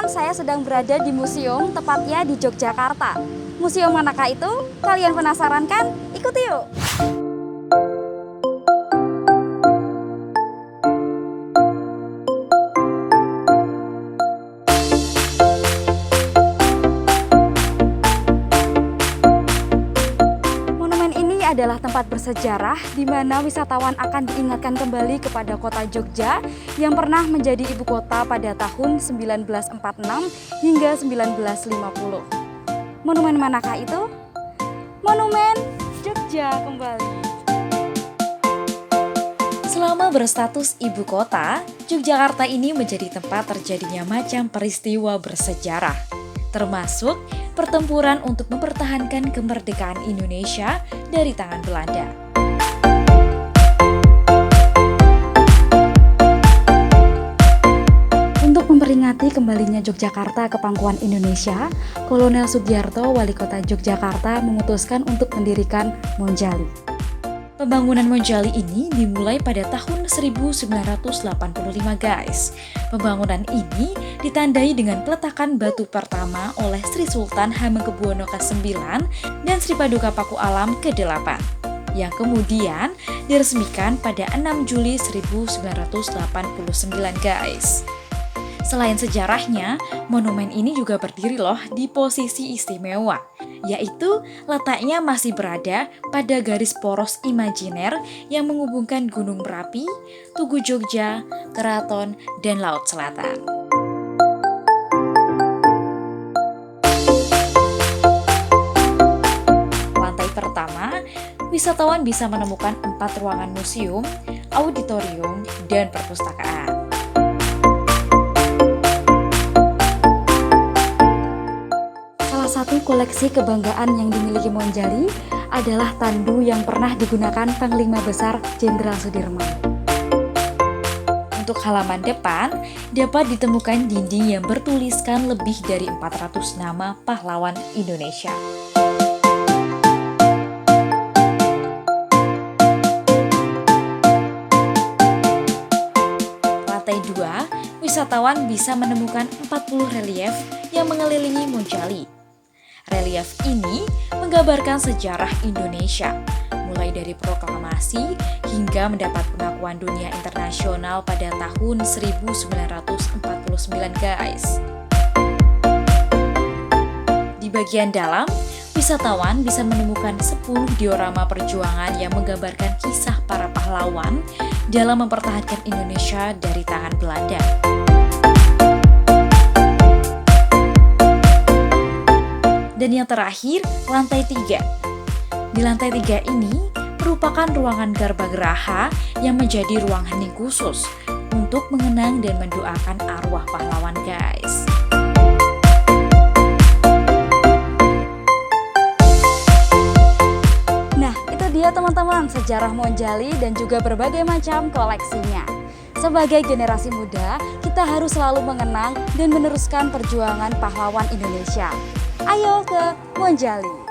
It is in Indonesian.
teman-teman, saya sedang berada di museum, tepatnya di Yogyakarta. Museum manakah itu? Kalian penasaran kan? Ikuti yuk! Monumen ini adalah tempat bersejarah di mana wisatawan akan diingatkan kembali kepada kota Jogja yang pernah menjadi ibu kota pada tahun 1946 hingga 1950. Monumen manakah itu? Monumen Jogja kembali. Selama berstatus ibu kota, Yogyakarta ini menjadi tempat terjadinya macam peristiwa bersejarah, termasuk pertempuran untuk mempertahankan kemerdekaan Indonesia dari tangan Belanda. Untuk memperingati kembalinya Yogyakarta ke pangkuan Indonesia, Kolonel Sugiarto, Wali Kota Yogyakarta, memutuskan untuk mendirikan Monjali. Pembangunan Monjali ini dimulai pada tahun 1985 guys. Pembangunan ini ditandai dengan peletakan batu pertama oleh Sri Sultan Hamengkubuwono ke-9 dan Sri Paduka Paku Alam ke-8 yang kemudian diresmikan pada 6 Juli 1989 guys. Selain sejarahnya, monumen ini juga berdiri loh di posisi istimewa, yaitu letaknya masih berada pada garis poros imajiner yang menghubungkan Gunung Merapi, Tugu Jogja, Keraton, dan Laut Selatan. Lantai pertama, wisatawan bisa menemukan 4 ruangan museum, auditorium, dan perpustakaan. Satu koleksi kebanggaan yang dimiliki Monjali adalah tandu yang pernah digunakan Panglima Besar Jenderal Sudirman. Untuk halaman depan, dapat ditemukan dinding yang bertuliskan lebih dari 400 nama pahlawan Indonesia. Lantai 2, wisatawan bisa menemukan 40 relief yang mengelilingi Monjali. Relief ini menggambarkan sejarah Indonesia, mulai dari proklamasi hingga mendapat pengakuan dunia internasional pada tahun 1949 guys. Di bagian dalam, wisatawan bisa menemukan 10 diorama perjuangan yang menggambarkan kisah para pahlawan dalam mempertahankan Indonesia dari tangan Belanda. Dan yang terakhir, lantai 3. Di lantai 3 ini merupakan ruangan Garbageraha yang menjadi ruang hening khusus untuk mengenang dan mendoakan arwah pahlawan guys. Nah, itu dia teman-teman sejarah Monjali dan juga berbagai macam koleksinya. Sebagai generasi muda, kita harus selalu mengenang dan meneruskan perjuangan pahlawan Indonesia. Ayo ke Monjali!